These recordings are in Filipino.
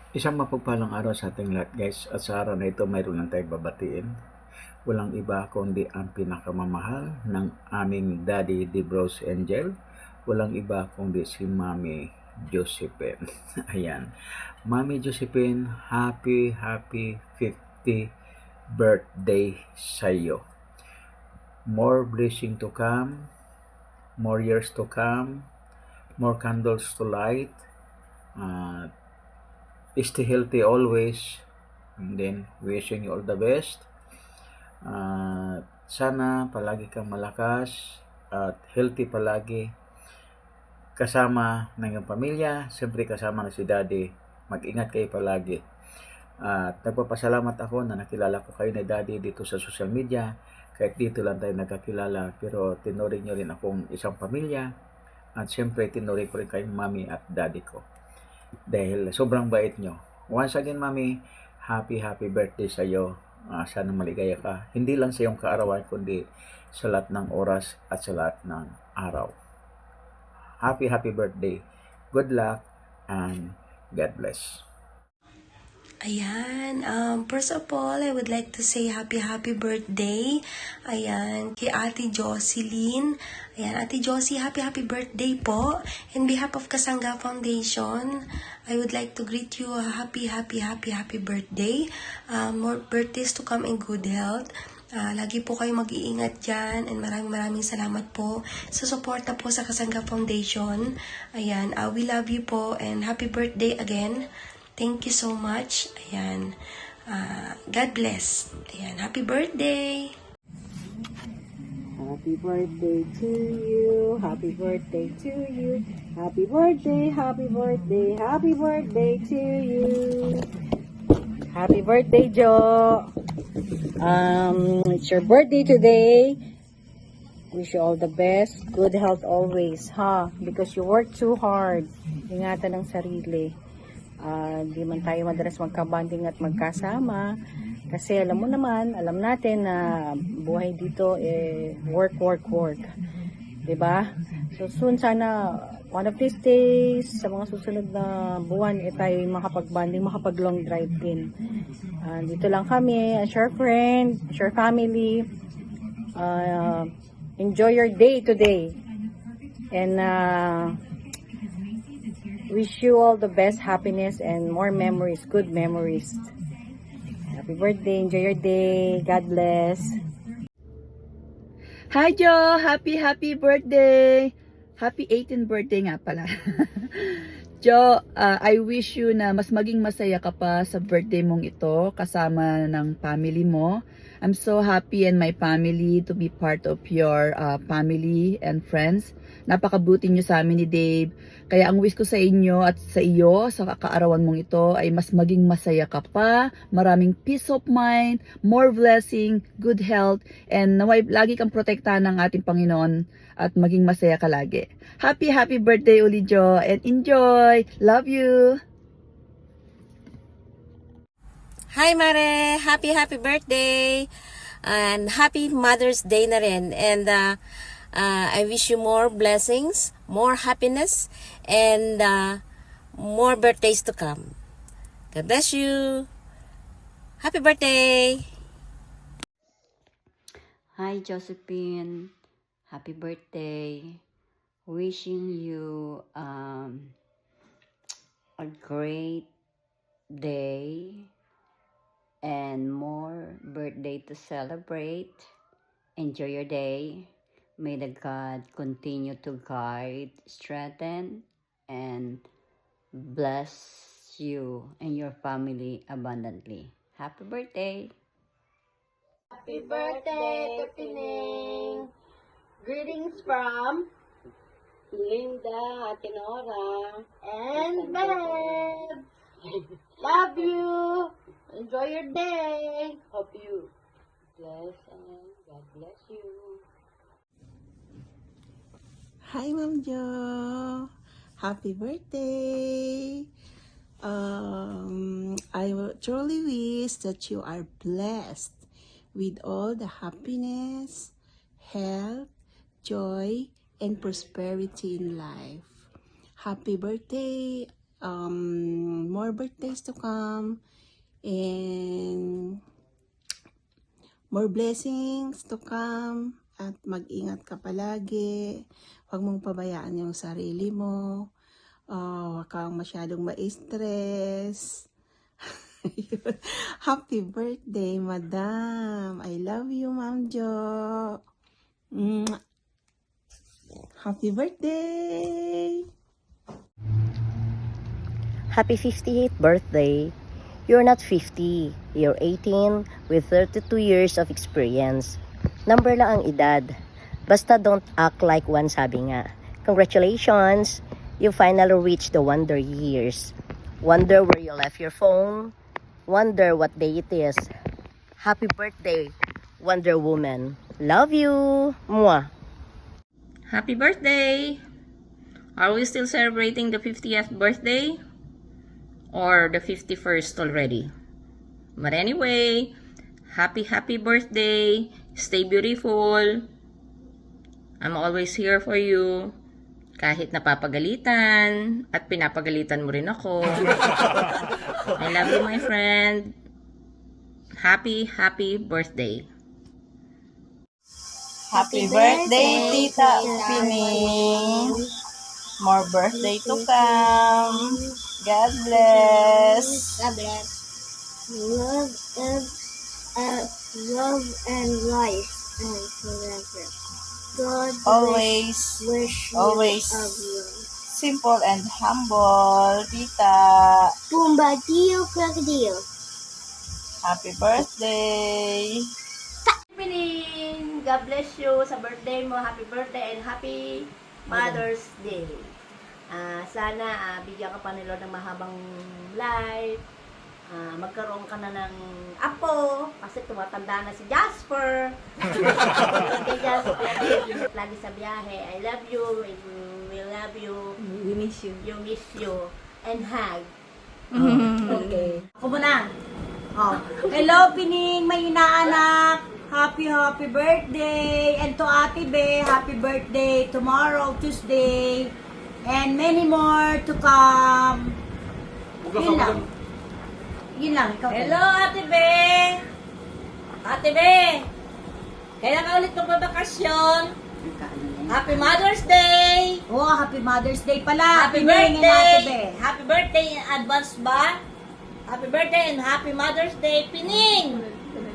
Isang mapagpalang araw sa ating lahat guys, at sa araw na ito mayroon lang tayong babatiin. Walang iba kundi ang pinakamamahal ng aming Daddy Debros Angel. Walang iba kundi si Mami Josephine. Ayan. Mami Josephine, happy 50th birthday sa iyo. More blessing to come, more years to come, more candles to light. Uh, Stay healthy always, and then wishing you all the best. Sana palagi kang malakas at healthy palagi, kasama ng iyong pamilya, siyempre kasama na si Daddy. Mag-ingat kayo palagi. At nagpapasalamat ako na nakilala ko kayo ni Daddy dito sa social media. Kahit dito lang tayo nagkakilala, pero tinuring nyo rin akong isang pamilya. At siyempre tinuring ko rin kayong Mami at Daddy ko, dahil sobrang bait nyo. Once again, Mami, happy birthday sa iyo. Sana maligaya ka. Hindi lang sa iyong kaarawan, kundi sa lahat ng oras at sa lahat ng araw. Happy birthday. Good luck and God bless. Ayan, first of all, I would like to say happy birthday. Ayan, kay Ate Jocelyn. Ayan, Ate Josie, happy birthday po. In behalf of Kasangga Foundation, I would like to greet you a happy birthday. More birthdays to come in good health. Lagi po kayo mag-iingat dyan, and maraming salamat po sa suporta po sa Kasangga Foundation. Ayan, we love you po, and happy birthday again. Thank you so much. Ayan. God bless. Ayan. Happy birthday! Happy birthday to you. Happy birthday to you. Happy birthday to you. Happy birthday, Jo. It's your birthday today. Wish you all the best. Good health always, because you work too hard. Ingatan ng sarili. Di man tayo madalas magkabanding at magkasama kasi alam natin na buhay dito work, diba? So soon sana one of these days sa mga susunod na buwan tayo makapag-banding, makapag-long drive din. Dito lang kami as your friend, as your family. Enjoy your day today, and wish you all the best happiness and more memories, good memories. Happy birthday, enjoy your day, God bless. Hi Jo! Happy birthday! Happy 18th birthday nga pala. Jo, I wish you na mas maging masaya ka pa sa birthday mong ito kasama ng family mo. I'm so happy and my family to be part of your family and friends. Napakabuti nyo sa amin ni Dave. Kaya ang wish ko sa inyo at sa iyo, sa kaarawan mong ito, ay mas maging masaya ka pa, maraming peace of mind, more blessing, good health, and naway lagi kang protektahan ng ating Panginoon at maging masaya ka lagi. Happy birthday uli Jo, and enjoy! Love you! Hi Mare! Happy birthday! And happy Mother's Day na rin. And I wish you more blessings, more happiness, and more birthdays to come. God bless you! Happy birthday! Hi Josephine, happy birthday. Wishing you a great day and more birthday to celebrate. Enjoy your day. May the God continue to guide, strengthen, and bless you and your family abundantly. Happy birthday! Happy birthday, Pining. Greetings from Linda, Tinora, and Beb. Love you. Enjoy your day. Hope you bless and God bless you. Hi, Ma'am Jo. Happy birthday. I truly wish that you are blessed with all the happiness, health, joy, and prosperity in life. Happy birthday more birthdays to come, and more blessings to come, at mag-ingat ka palagi. Huwag mong pabayaan yung sarili mo. Huwag kang masyadong ma-stress. Happy birthday, Madam. I love you, Ma'am Jo. Mwah. Happy birthday! Happy 58th birthday. You're not 50. You're 18 with 32 years of experience. Number lang ang edad. Basta don't act like one, sabi nga. Congratulations! You finally reached the wonder years. Wonder where you left your phone. Wonder what day it is. Happy birthday, Wonder Woman. Love you! Mwah! Happy birthday! Are we still celebrating the 50th birthday? Or the 51st already? But anyway, happy birthday! Stay beautiful! I'm always here for you. Kahit napapagalitan at pinapagalitan mo rin ako. I love you, my friend. Happy birthday! Happy birthday, Tita Pining. More birthday to come. God bless. God bless. Love and life and forever. God Always, wish you always of you. simple and humble, Tita. Bombadillo crocodile. Happy birthday. Pining, God bless you sa birthday mo. Happy birthday and happy Mother's Day. Sana bigyan ka pa ni Lord ng mahabang life. Magkaroon ka na ng apo kasi tumatanda na si Jasper. Kay Jasper lagi sa biyahe. I love you. We love you. We miss you. You miss you. And hug. Okay. Ako muna. Hello, Pining, may inaanak. Happy birthday. And to Ate Be, happy birthday tomorrow, Tuesday. And many more to come. Yun lang. Yun lang. Ikaw. Hello, Ate Be! Ate Be! Kailan ka ulit magbabakasyon? Happy Mother's Day! Oh, happy Mother's Day pala. Happy Pining and Ate Be. birthday! Happy birthday in advance ba? Happy birthday and happy Mother's Day, Pining!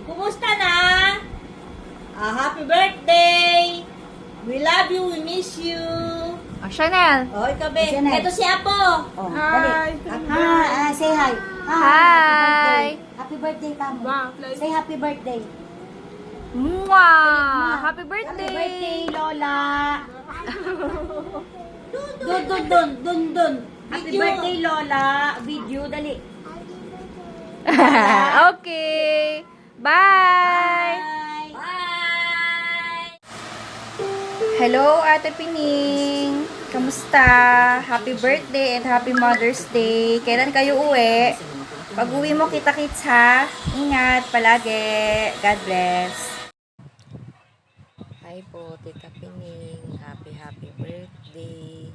Kumusta na? Happy birthday! We love you, we miss you! Chanel. Oh, ikaw, Be. Chanel. Ito si Apo. Oh, hi. Say hi. Hi. Happy birthday, Kamo. Say happy birthday. Mwah. Happy Happy birthday. birthday, Lola. Dun. Happy birthday, Lola. Video, dali. Okay. Bye. Bye! Hello, Ate Pining. Kamusta? Happy birthday and happy Mother's Day. Kailan kayo uwi? Pag uwi mo, kita-kits ha. Ingat palagi. God bless. Hi po, Tita Pining. Happy birthday.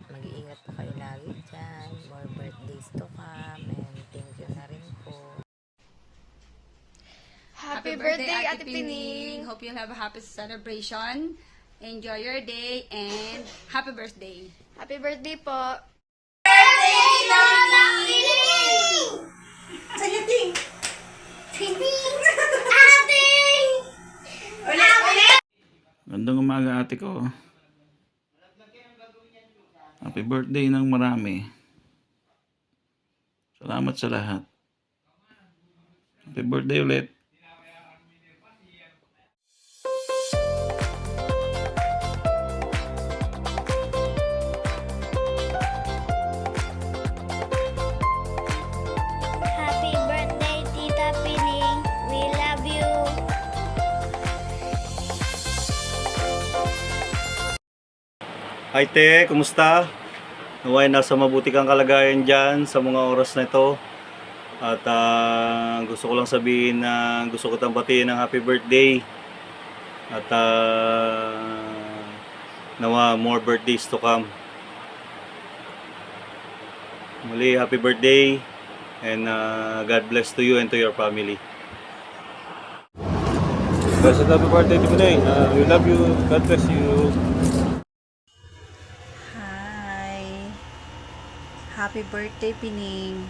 Mag-iingat po kayo lagi dyan. More birthdays to come. And thank you na rin po. Happy birthday, Ate Pining. Hope you'll have a happy celebration. Enjoy your day and happy birthday. Happy birthday po. Gandang umaga ate ko. Happy birthday ng marami. Salamat sa lahat. Happy birthday ulit. Happy birthday, Tita Pining. We love you. Hi te, kumusta? Naway nasa mabuti kang kalagayan dyan sa mga oras na ito. At gusto ko lang sabihin na gusto ko tang batiin ng happy birthday. At nawa more birthdays to come. muli happy birthday and God bless to you and to your family. Blessed happy birthday to Pinay. We love you. God bless you. Hi. Happy birthday, Pining.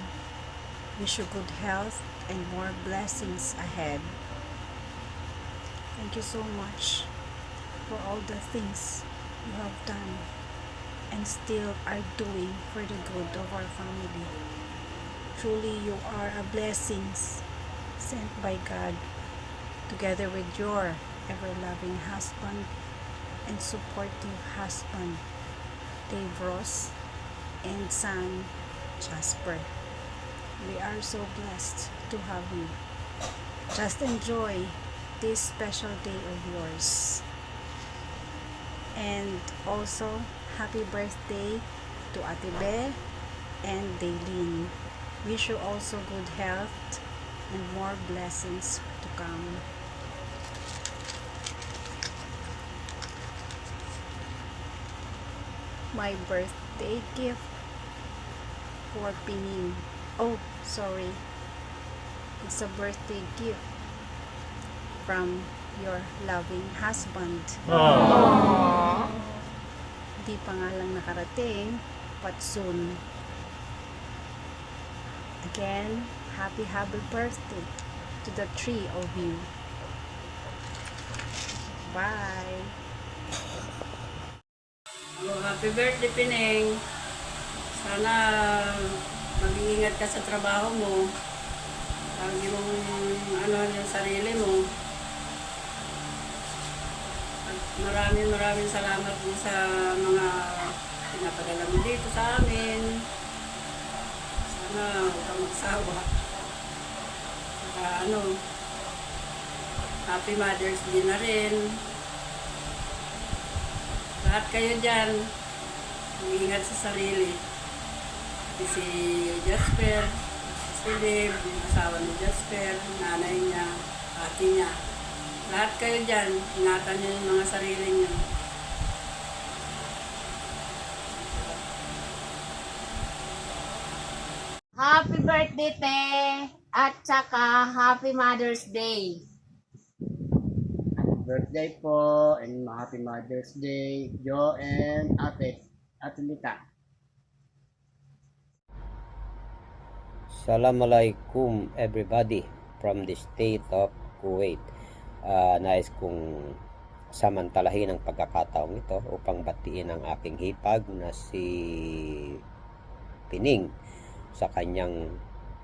Wish you good health and more blessings ahead. Thank you so much for all the things you have done and still are doing for the good of our family. Truly, you are a blessing sent by God, together with your ever-loving husband and supportive husband, Dave Ross, and son, Jasper. We are so blessed to have you. Just enjoy this special day of yours. And also, happy birthday to Ate Be and Daylene. Wish you also good health and more blessings to come. My birthday gift for Pining. Oh, sorry. It's a birthday gift from your loving husband. Di pa nga lang nakarating, but soon. Again, happy birthday to the three of you. Bye! Happy birthday, Pining. Sana mag-iingat ka sa trabaho mo. Lagi mong yung sarili mo. At maraming salamat mo sa mga pinapadala mo dito sa amin. Sana huwag kang magsawa. Saka Happy Mother's Day na rin. Lahat kayo dyan, mag-ingat sa sarili. Si Jasper, si Dave, yung asawa ni Jasper, nanay niya, ate niya. Lahat kayo dyan, ingatan niyo yung mga sarili niyo. Happy birthday, Te! At saka, Happy Mother's Day! Birthday po and happy Mother's Day, Jo and Ate Lita. Assalamualaikum everybody from the state of Kuwait. Nais kong samantalahin ang pagkakataong ito upang batiin ang aking hipag na si Pining sa kanyang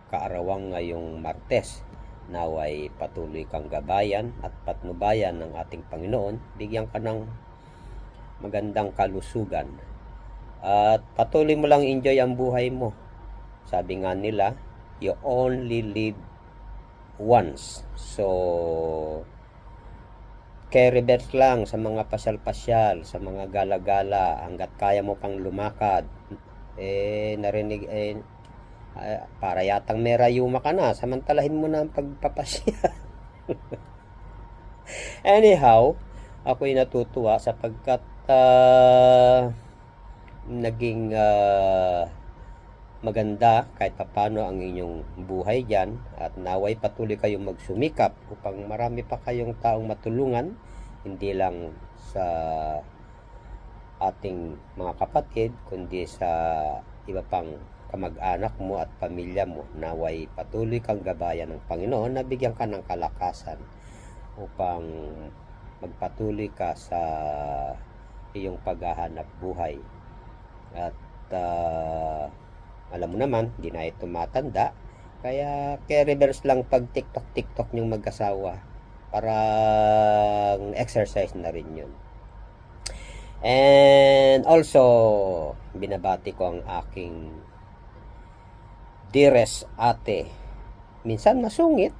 kaarawang ngayong Martes. Naway patuloy kang gabayan at patnubayan ng ating Panginoon, bigyan ka ng magandang kalusugan at patuloy mo lang enjoy ang buhay mo. Sabi nga nila, you only live once. So carry best lang sa mga pasyal-pasyal, sa mga gala-gala, hanggat kaya mo pang lumakad. Narinig para yatang may rayuma ka na, samantalahin mo na ang pagpapasyal. Anyhow, ako'y natutuwa sapagkat naging maganda kahit papano ang inyong buhay dyan, at naway patuloy kayong magsumikap upang marami pa kayong taong matulungan, hindi lang sa ating mga kapatid kundi sa iba pang kamag-anak mo at pamilya mo. Naway patuloy kang gabayan ng Panginoon na bigyan ka ng kalakasan upang magpatuloy ka sa iyong paghahanap buhay. At alam mo naman, di na ito matanda, kaya reverse lang pag TikTok nyong mag-asawa, parang exercise na rin yun. And also, binabati ko ang aking dearest ate, minsan masungit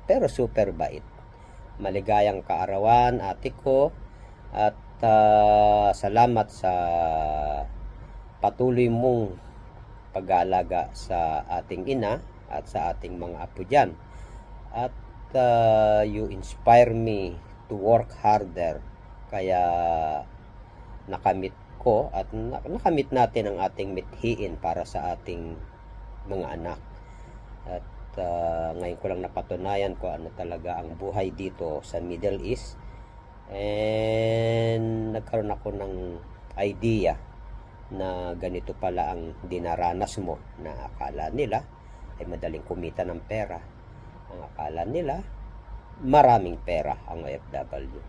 pero super bait. Maligayang kaarawan ate ko, at salamat sa patuloy mong pag-aalaga sa ating ina at sa ating mga apo dyan. At you inspire me to work harder, kaya nakamit ko at nakamit natin ang ating mithiin para sa ating mga anak. At ngayon ko lang napatunayan ko ano talaga ang buhay dito sa Middle East. And nagkaroon ako ng idea na ganito pala ang dinaranas mo, na akala nila ay madaling kumita ng pera. Ang akala nila maraming pera ang OFW.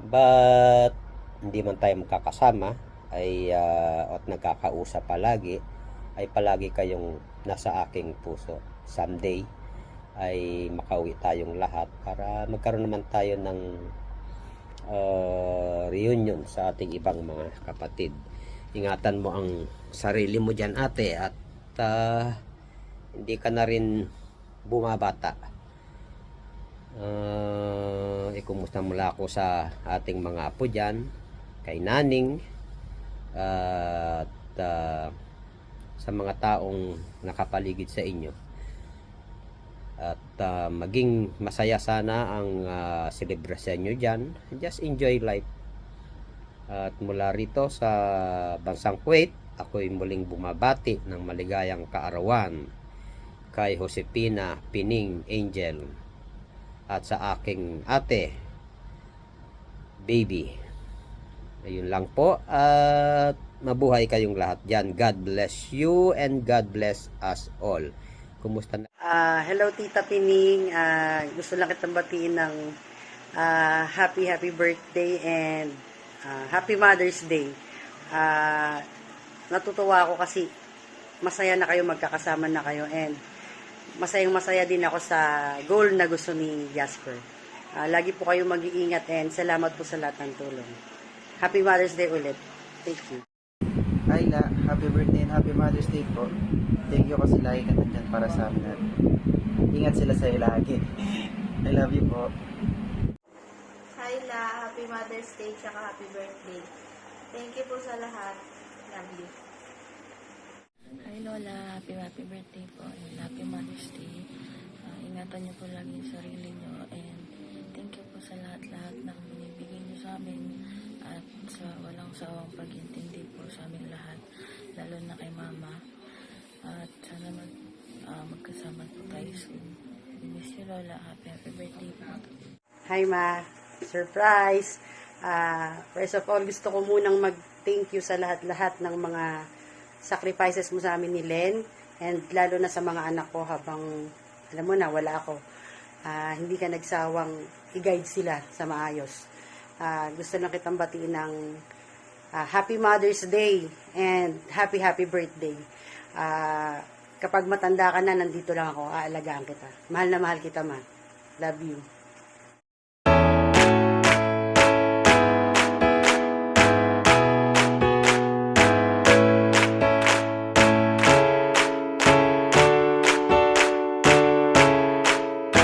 But hindi man tayo magkakasama ay at nagkakausap palagi, ay palagi kayong nasa aking puso. Someday ay makauwi tayong lahat para magkaroon naman tayo ng reunion sa ating ibang mga kapatid. Ingatan mo ang sarili mo dyan, ate, at hindi ka na rin bumabata. Ikumusta mula ako sa ating mga apo dyan, kay Naning, at sa mga taong nakapaligid sa inyo. At maging masaya sana ang celebration nyo dyan. Just enjoy life. At mula rito sa bansang Kuwait, ako'y muling bumabati ng maligayang kaarawan kay Josepina Pining Angel at sa aking ate, baby. Ayun lang po, at mabuhay kayong lahat dyan. God bless you and God bless us all. Kumusta na? Hello Tita Pining, gusto lang kitang batiin ng happy birthday and happy Mother's Day. Natutuwa ako kasi masaya na kayo, magkakasama na kayo, and masaya din ako sa goal na gusto ni Jasper. Lagi po kayo mag-iingat and salamat po sa lahat ng tulong. Happy Mother's Day ulit. Thank you. Ayla, happy birthday and happy Mother's Day po. Thank you kasi lagi ka nandyan para sa amin at ingat sila sa'yo lagi. I love you po. Hi La, happy Mother's Day tsaka happy birthday. Thank you po sa lahat. Love you. Hi Lola, happy birthday po and happy Mother's Day. Ingatan niyo po lagi yung sarili niyo and thank you po sa lahat-lahat na binibigay niyo sa amin at sa walang sawang pag-intindi po sa amin lahat, lalo na kay Mama. At sana magkasama po tayo soon. Miss you Lola, happy birthday po. Hi Ma, surprise! First of all, gusto ko munang mag-thank you sa lahat-lahat ng mga sacrifices mo sa amin ni Len, and lalo na sa mga anak ko habang, alam mo na, wala ako. Hindi ka nagsawang i-guide sila sa maayos. Gusto lang kitang batiin ng Happy Mother's Day and happy birthday. Kapag matanda ka na, nandito lang ako, aalagaan kita. Mahal na mahal kita, Ma. Love you.